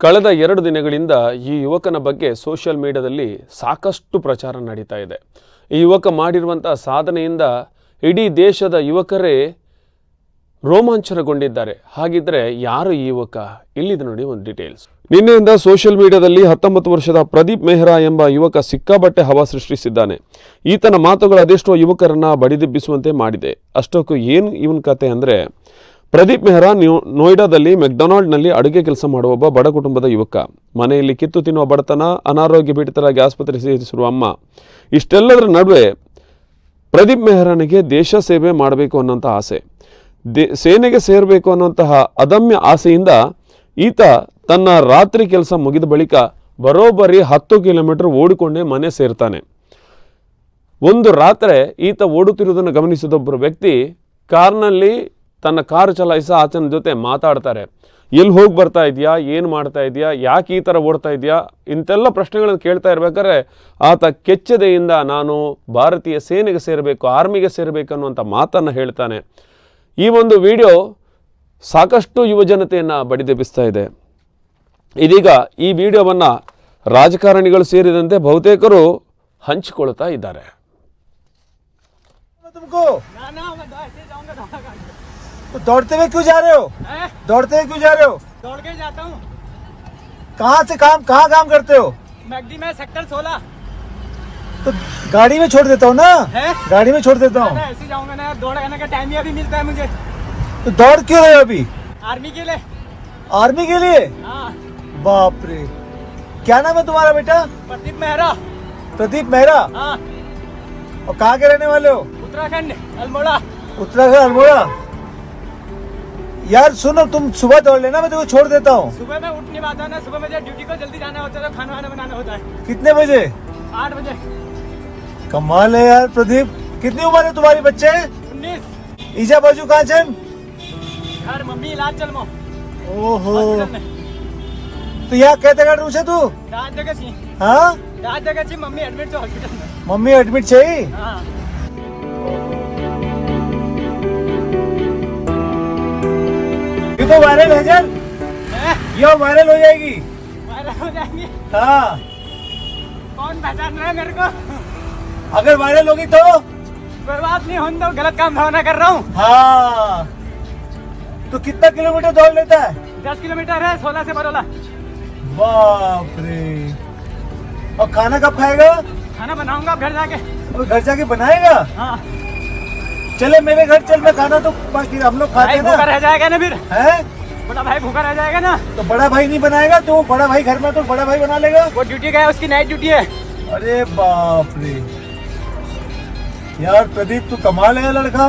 ಕಳೆದ 2 ದಿನಗಳಿಂದ ಈ ಯುವಕನ ಬಗ್ಗೆ ಸೋಷಿಯಲ್ ಮೀಡಿಯಾದಲ್ಲಿ ಸಾಕಷ್ಟು ಪ್ರಚಾರ ನಡೀತಾ ಇದೆ. ಈ ಯುವಕ ಮಾಡಿರುವಂತ ಸಾಧನೆಯಿಂದ ಇಡೀ ದೇಶದ ಯುವಕರೇ ರೋಮಾಂಚನಗೊಂಡಿದ್ದಾರೆ. ಹಾಗಿದ್ರೆ ಯಾರು ಈ ಯುವಕ? ಇಲ್ಲಿದೆ ನೋಡಿ ಒಂದು ಡೀಟೇಲ್ಸ್. ನಿನ್ನೆಯಿಂದ ಸೋಷಿಯಲ್ ಮೀಡಿಯಾದಲ್ಲಿ 19 ವರ್ಷದ ಪ್ರದೀಪ್ ಮೆಹ್ರಾ ಎಂಬ ಯುವಕ ಸಿಕ್ಕಾಪಟ್ಟೆ ಹವಾ ಸೃಷ್ಟಿಸಿದ್ದಾನೆ. ಈತನ ಮಾತುಗಳು ಅದೆಷ್ಟೋ ಯುವಕರನ್ನ ಬಡಿದೆಬ್ಬಿಸುವಂತೆ ಮಾಡಿದೆ. ಅಷ್ಟಕ್ಕೂ ಏನು ಇವನ ಕತೆ ಅಂದರೆ, ಪ್ರದೀಪ್ ಮೆಹ್ರಾ ನೋಯ್ಡಾದಲ್ಲಿ ಮೆಕ್ಡೊನಾಲ್ಡ್ನಲ್ಲಿ ಅಡುಗೆ ಕೆಲಸ ಮಾಡುವ ಒಬ್ಬ ಬಡ ಕುಟುಂಬದ ಯುವಕ. ಮನೆಯಲ್ಲಿ ಕಿತ್ತು ತಿನ್ನುವ ಬಡತನ, ಅನಾರೋಗ್ಯ ಪೀಡಿತರಾಗಿ ಆಸ್ಪತ್ರೆ ಸೇರಿಸಿರುವ ಅಮ್ಮ, ಇಷ್ಟೆಲ್ಲದರ ನಡುವೆ ಪ್ರದೀಪ್ ಮೆಹ್ರಾನಿಗೆ ದೇಶ ಸೇವೆ ಮಾಡಬೇಕು ಅನ್ನೋಂಥ ಆಸೆ, ಸೇನೆಗೆ ಸೇರಬೇಕು ಅನ್ನುವಂತಹ ಅದಮ್ಯ ಆಸೆಯಿಂದ ಈತ ತನ್ನ ರಾತ್ರಿ ಕೆಲಸ ಮುಗಿದ ಬಳಿಕ ಬರೋಬ್ಬರಿ 10 ಕಿಲೋಮೀಟರ್ ಓಡಿಕೊಂಡೇ ಮನೆ ಸೇರ್ತಾನೆ. ಒಂದು ರಾತ್ರಿ ಈತ ಓಡುತ್ತಿರುವುದನ್ನು ಗಮನಿಸಿದೊಬ್ಬರು ವ್ಯಕ್ತಿ ಕಾರ್ನಲ್ಲಿ ತನ್ನ ಕಾರು ಚಲಾಯಿಸಿ ಆತನ ಜೊತೆ ಮಾತಾಡ್ತಾರೆ. ಎಲ್ಲಿ ಹೋಗಿ ಬರ್ತಾ ಇದೆಯಾ, ಏನು ಮಾಡ್ತಾ ಇದೆಯಾ, ಯಾಕೆ ಈ ಥರ ಓಡ್ತಾ ಇದೆಯಾ, ಇಂತೆಲ್ಲ ಪ್ರಶ್ನೆಗಳನ್ನು ಕೇಳ್ತಾ ಇರ್ಬೇಕಾದ್ರೆ ಆತ ಕೆಚ್ಚದೆಯಿಂದ ನಾನು ಭಾರತೀಯ ಸೇನೆಗೆ ಸೇರಬೇಕು, ಆರ್ಮಿಗೆ ಸೇರಬೇಕು ಅನ್ನುವಂಥ ಮಾತನ್ನು ಹೇಳ್ತಾನೆ. ಈ ಒಂದು ವಿಡಿಯೋ ಸಾಕಷ್ಟು ಯುವಜನತೆಯನ್ನು ಬಡಿದೆಬ್ಬಿಸ್ತಾ ಇದೆ. ಇದೀಗ ಈ ವಿಡಿಯೋವನ್ನು ರಾಜಕಾರಣಿಗಳು ಸೇರಿದಂತೆ ಬಹುತೇಕರು ಹಂಚಿಕೊಳ್ತಾ ಇದ್ದಾರೆ. तो दौड़ते हुए क्यों जा रहे हो? दौड़ते हुए क्यों जा रहे हो? दौड़ के जाता हूँ। कहाँ काम करते हो? मैगडी में सेक्टर 16। तो गाड़ी में छोड़ देता हूँ ना, गाड़ी में छोड़ देता हूँ। ऐसे जाऊंगा ना, दौड़ करने का टाइम ही अभी मिलता है मुझे। तो दौड़ क्यों रहे हो अभी? आर्मी के लिए। आर्मी के लिए? हाँ। बाप रे, क्या नाम है तुम्हारा बेटा? प्रदीप मेहरा। प्रदीप मेहरा? हाँ। और कहाँ के रहने वाले हो? उत्तराखंड अल्मोड़ा। उत्तराखंड अल्मोड़ा। यार सुनो, तुम सुबह दौड़ लेना, मैं तुम्हें छोड़ देता हूँ। सुबह में उठने पाता है ना, सुबह मुझे ड्यूटी को जल्दी जाना होता है, तो खाना वाना बनाना होता है। कितने बजे? 8 बजे। कमाल है यार प्रदीप। कितनी उम्र है तुम्हारी? बच्चे 19। ईजा बाजू कहाँ चल? घर मम्मी इलाज चल मो। ओहो, तो यहाँ कहते कर रूसे तू? रात जगह छी। हाँ, रात जगह छी, मम्मी एडमिट छो हॉस्पिटल में। मम्मी एडमिट चाहिए? हाँ। ये तो वायरल है जल, ये वायरल हो जाएगी। वायरल हो जाएंगे? हाँ, कौन पहचान रहा है मेरे को? अगर वायरल होगी तो? कोई बात नहीं, होने दो, गलत काम भावना कर रहा हूँ। हाँ, तो कितना किलोमीटर दौड़ लेता है? 10 किलोमीटर है, 16 से बरोला। बाप रे। और खाना कब खाएगा? खाना बनाऊंगा अब घर जाके। अब घर जाके बनाएगा? हाँ। चले मेरे घर चल, मैं खाना तो बाकी हम लोग खाते भाई हैं भूखा ना। रह जाएगा ना फिर। हैं? बड़ा भाई भूखा रह जाएगा ना। तो बड़ा भाई नहीं बनाएगा, तो बड़ा भाई घर में तो बड़ा भाई बना लेगा। वो ड्यूटी गया, उसकी नाइट ड्यूटी है। अरे बाप रे यार, प्रदीप तू कमाल है लड़का।